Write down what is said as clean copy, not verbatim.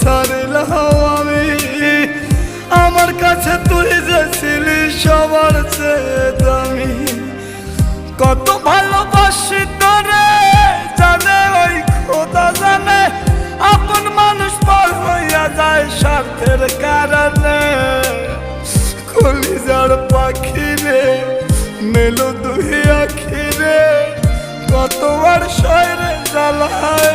ছাড়লাম আমি। আমার কাছে তুই যে ছিলি সবার চেয়ে দামি। কত ভালোবাসি তোরে জানে ওই খোদা জানে, আপন মানুষ পর হইয়া যায় স্বার্থের কারণে। কলিজার পাখি রে মেলো দুই আখি রে, কত আর শয়রে জ্বালায়